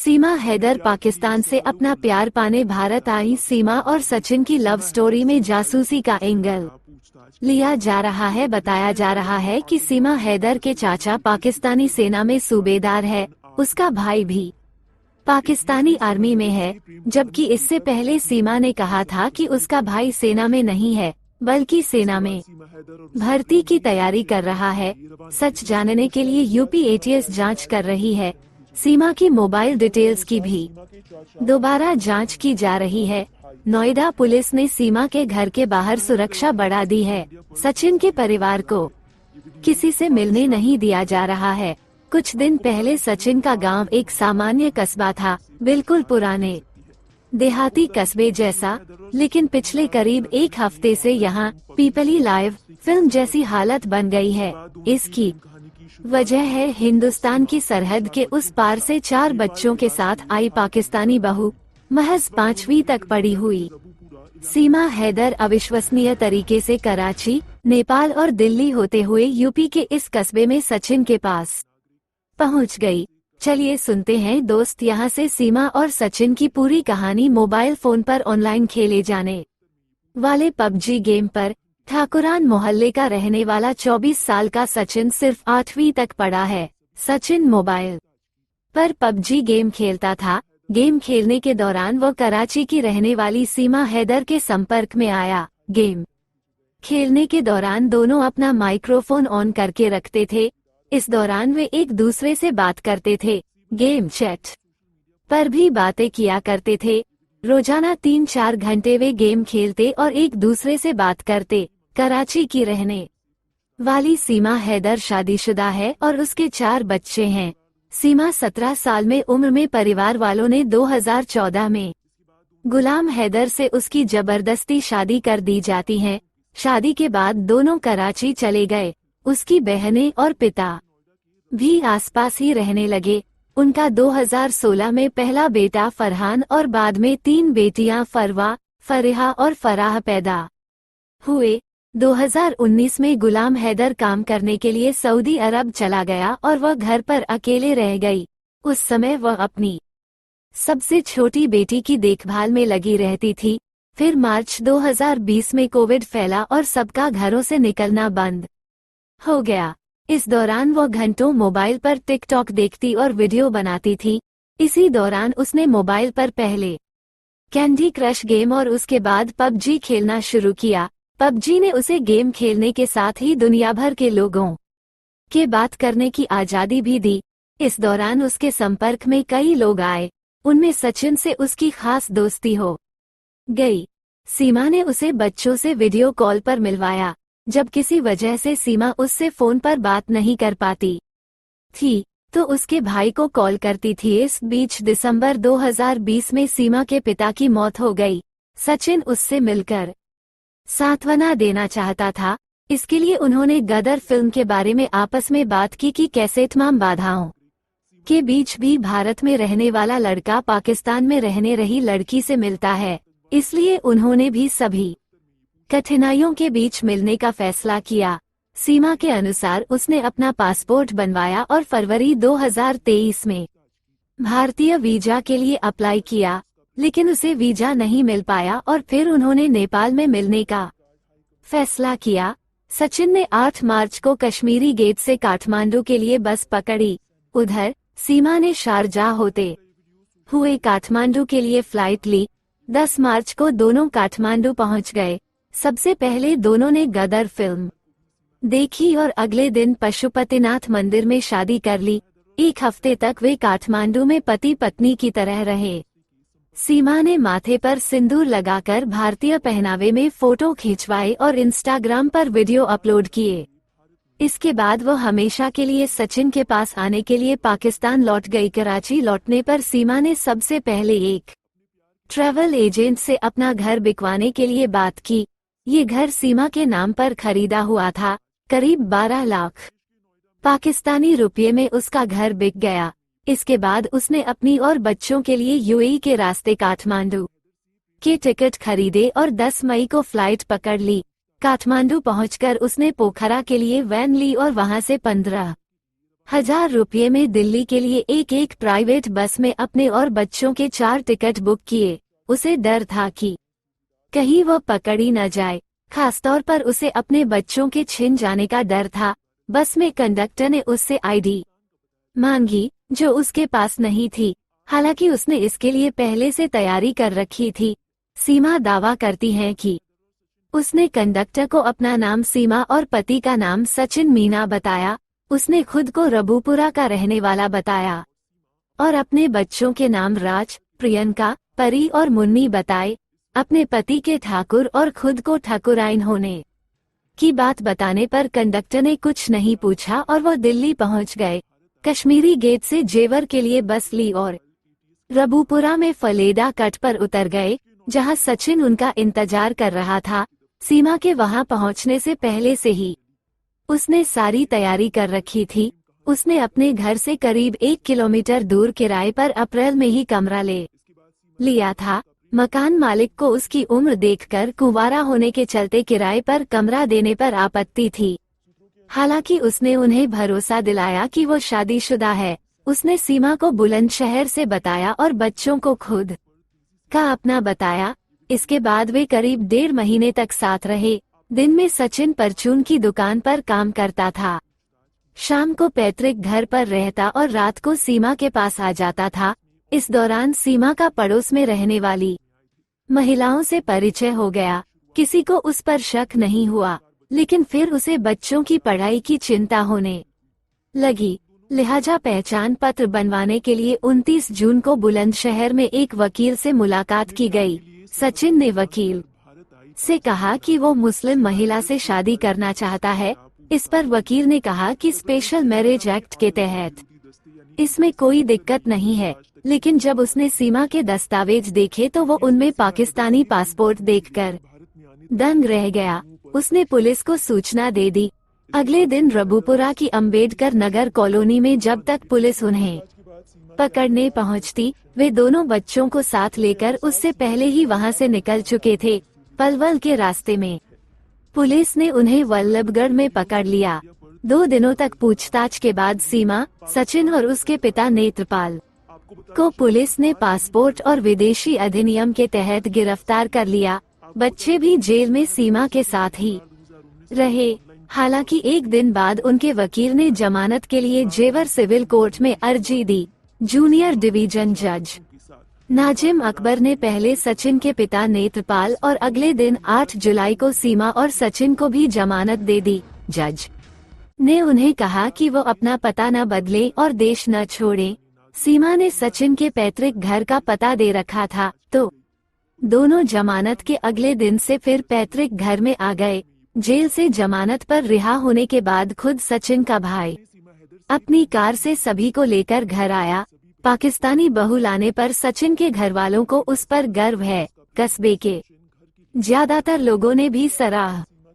सीमा हैदर पाकिस्तान से अपना प्यार पाने भारत आई। सीमा और सचिन की लव स्टोरी में जासूसी का एंगल लिया जा रहा है। बताया जा रहा है कि सीमा हैदर के चाचा पाकिस्तानी सेना में सूबेदार है, उसका भाई भी पाकिस्तानी आर्मी में है, जबकि इससे पहले सीमा ने कहा था कि उसका भाई सेना में नहीं है बल्कि सेना में भर्ती की तैयारी कर रहा है। सच जानने के लिए यूपी एटीएस जांच कर रही है। सीमा की मोबाइल डिटेल्स की भी दोबारा जांच की जा रही है। नोएडा पुलिस ने सीमा के घर के बाहर सुरक्षा बढ़ा दी है। सचिन के परिवार को किसी से मिलने नहीं दिया जा रहा है। कुछ दिन पहले सचिन का गांव एक सामान्य कस्बा था, बिल्कुल पुराने देहाती कस्बे जैसा, लेकिन पिछले करीब एक हफ्ते से यहाँ पीपली लाइव फिल्म जैसी हालत बन गई है। इसकी वजह है हिंदुस्तान की सरहद के उस पार से 4 बच्चों के साथ आई पाकिस्तानी बहू, महज 5वीं तक पढ़ी हुई सीमा हैदर अविश्वसनीय तरीके से कराची, नेपाल और दिल्ली होते हुए यूपी के इस कस्बे में सचिन के पास पहुंच गई। चलिए सुनते हैं दोस्त यहाँ से सीमा और सचिन की पूरी कहानी। मोबाइल फोन पर ऑनलाइन खेले जाने वाले पबजी गेम पर ठाकुरान मोहल्ले का रहने वाला 24 साल का सचिन सिर्फ 8वीं तक पढ़ा है। सचिन मोबाइल पर पबजी गेम खेलता था। गेम खेलने के दौरान वो कराची की रहने वाली सीमा हैदर के संपर्क में आया। गेम खेलने के दौरान दोनों अपना माइक्रोफोन ऑन करके रखते थे। इस दौरान वे एक दूसरे से बात करते थे। गेम चैट पर भी बातें किया करते थे। रोजाना 3-4 घंटे वे गेम खेलते और एक दूसरे से बात करते। कराची की रहने वाली सीमा हैदर शादीशुदा है और उसके 4 बच्चे हैं। सीमा 17 साल में उम्र में परिवार वालों ने 2014 में गुलाम हैदर से उसकी जबरदस्ती शादी कर दी जाती है। शादी के बाद दोनों कराची चले गए। उसकी बहनें और पिता भी आसपास ही रहने लगे। उनका 2016 में पहला बेटा फरहान और बाद में 3 बेटियां फरवा, फरिहा और फराह पैदा हुए। 2019 में गुलाम हैदर काम करने के लिए सऊदी अरब चला गया और वह घर पर अकेले रह गई। उस समय वह अपनी सबसे छोटी बेटी की देखभाल में लगी रहती थी। फिर मार्च 2020 में कोविड फैला और सबका घरों से निकलना बंद हो गया। इस दौरान वो घंटों मोबाइल पर टिकटॉक देखती और वीडियो बनाती थी। इसी दौरान उसने मोबाइल पर पहले कैंडी क्रश गेम और उसके बाद पबजी खेलना शुरू किया। पबजी ने उसे गेम खेलने के साथ ही दुनिया भर के लोगों के बात करने की आज़ादी भी दी। इस दौरान उसके संपर्क में कई लोग आए। उनमें सचिन से उसकी खास दोस्ती हो गई। सीमा ने उसे बच्चों से वीडियो कॉल पर मिलवाया। जब किसी वजह से सीमा उससे फोन पर बात नहीं कर पाती थी तो उसके भाई को कॉल करती थी। इस बीच दिसंबर 2020 में सीमा के पिता की मौत हो गई। सचिन उससे मिलकर सांत्वना देना चाहता था। इसके लिए उन्होंने गदर फिल्म के बारे में आपस में बात की कि कैसे तमाम बाधाओं के बीच भी भारत में रहने वाला लड़का पाकिस्तान में रहने रही लड़की से मिलता है। इसलिए उन्होंने भी सभी कठिनाइयों के बीच मिलने का फैसला किया। सीमा के अनुसार उसने अपना पासपोर्ट बनवाया और फरवरी 2023 में भारतीय वीजा के लिए अप्लाई किया, लेकिन उसे वीजा नहीं मिल पाया और फिर उन्होंने नेपाल में मिलने का फैसला किया। सचिन ने 8 मार्च को कश्मीरी गेट से काठमांडू के लिए बस पकड़ी। उधर सीमा ने शारजाह होते हुए काठमांडू के लिए फ्लाइट ली। 10 मार्च को दोनों काठमांडू पहुंच गए। सबसे पहले दोनों ने गदर फिल्म देखी और अगले दिन पशुपतिनाथ मंदिर में शादी कर ली। 1 हफ्ते तक वे काठमांडू में पति पत्नी की तरह रहे। सीमा ने माथे पर सिंदूर लगाकर भारतीय पहनावे में फोटो खिंचवाए और इंस्टाग्राम पर वीडियो अपलोड किए। इसके बाद वो हमेशा के लिए सचिन के पास आने के लिए पाकिस्तान लौट गई। कराची लौटने पर सीमा ने सबसे पहले एक ट्रैवल एजेंट से अपना घर बिकवाने के लिए बात की। ये घर सीमा के नाम पर खरीदा हुआ था। करीब 12 लाख पाकिस्तानी रुपये में उसका घर बिक गया। इसके बाद उसने अपनी और बच्चों के लिए यूएई के रास्ते काठमांडू के टिकट खरीदे और 10 मई को फ्लाइट पकड़ ली। काठमांडू पहुंचकर उसने पोखरा के लिए वैन ली और वहां से 15 1,000 रुपये में दिल्ली के लिए एक प्राइवेट बस में अपने और बच्चों के 4 टिकट बुक किए। उसे डर था कि कहीं वो पकड़ी न जाए, खासतौर पर उसे अपने बच्चों के छिन जाने का डर था। बस में कंडक्टर ने उससे आईडी मांगी, जो उसके पास नहीं थी। हालांकि उसने इसके लिए पहले से तैयारी कर रखी थी। सीमा दावा करती है कि उसने कंडक्टर को अपना नाम सीमा और पति का नाम सचिन मीना बताया। उसने खुद को रबूपुरा का रहने वाला बताया और अपने बच्चों के नाम राज, प्रियंका, परी और मुन्नी बताए। अपने पति के ठाकुर और खुद को ठाकुराइन होने की बात बताने पर कंडक्टर ने कुछ नहीं पूछा और वो दिल्ली पहुंच गए। कश्मीरी गेट से जेवर के लिए बस ली और रबूपुरा में फलेडा कट पर उतर गए, जहां सचिन उनका इंतजार कर रहा था। सीमा के वहां पहुंचने से पहले से ही उसने सारी तैयारी कर रखी थी। उसने अपने घर से करीब 1 किलोमीटर दूर किराए पर अप्रैल में ही कमरा ले लिया था। मकान मालिक को उसकी उम्र देखकर कुंवारा होने के चलते किराए पर कमरा देने पर आपत्ति थी। हालांकि उसने उन्हें भरोसा दिलाया कि वो शादीशुदा है। उसने सीमा को बुलंदशहर से बताया और बच्चों को खुद का अपना बताया। इसके बाद वे करीब 1.5 महीने तक साथ रहे। दिन में सचिन परचून की दुकान पर काम करता था, शाम को पैतृक घर पर रहता और रात को सीमा के पास आ जाता था। इस दौरान सीमा का पड़ोस में रहने वाली महिलाओं से परिचय हो गया। किसी को उस पर शक नहीं हुआ, लेकिन फिर उसे बच्चों की पढ़ाई की चिंता होने लगी। लिहाजा पहचान पत्र बनवाने के लिए 29 जून को बुलंदशहर में एक वकील से मुलाकात की गई। सचिन ने वकील से कहा कि वो मुस्लिम महिला से शादी करना चाहता है। इस पर वकील ने कहा कि स्पेशल मैरिज एक्ट के तहत इसमें कोई दिक्कत नहीं है। लेकिन जब उसने सीमा के दस्तावेज देखे तो वो उनमें पाकिस्तानी पासपोर्ट देखकर दंग रह गया। उसने पुलिस को सूचना दे दी। अगले दिन रबूपुरा की अंबेडकर नगर कॉलोनी में जब तक पुलिस उन्हें पकड़ने पहुंचती, वे दोनों बच्चों को साथ लेकर उससे पहले ही वहां से निकल चुके थे। पलवल के रास्ते में पुलिस ने उन्हें वल्लभगढ़ में पकड़ लिया। 2 दिनों तक पूछताछ के बाद सीमा, सचिन और उसके पिता नेत्रपाल को पुलिस ने पासपोर्ट और विदेशी अधिनियम के तहत गिरफ्तार कर लिया। बच्चे भी जेल में सीमा के साथ ही रहे। हालांकि एक दिन बाद उनके वकील ने जमानत के लिए जेवर सिविल कोर्ट में अर्जी दी। जूनियर डिवीजन जज नाजिम अकबर ने पहले सचिन के पिता नेत्रपाल और अगले दिन 8 जुलाई को सीमा और सचिन को भी जमानत दे दी। जज ने उन्हें कहा कि वो अपना पता न बदले और देश न छोड़े। सीमा ने सचिन के पैतृक घर का पता दे रखा था, तो दोनों जमानत के अगले दिन से फिर पैतृक घर में आ गए। जेल से जमानत पर रिहा होने के बाद खुद सचिन का भाई अपनी कार से सभी को लेकर घर आया। पाकिस्तानी बहू लाने पर सचिन के घरवालों को उस पर गर्व है। कस्बे के ज्यादातर लोगों ने भी सराहा।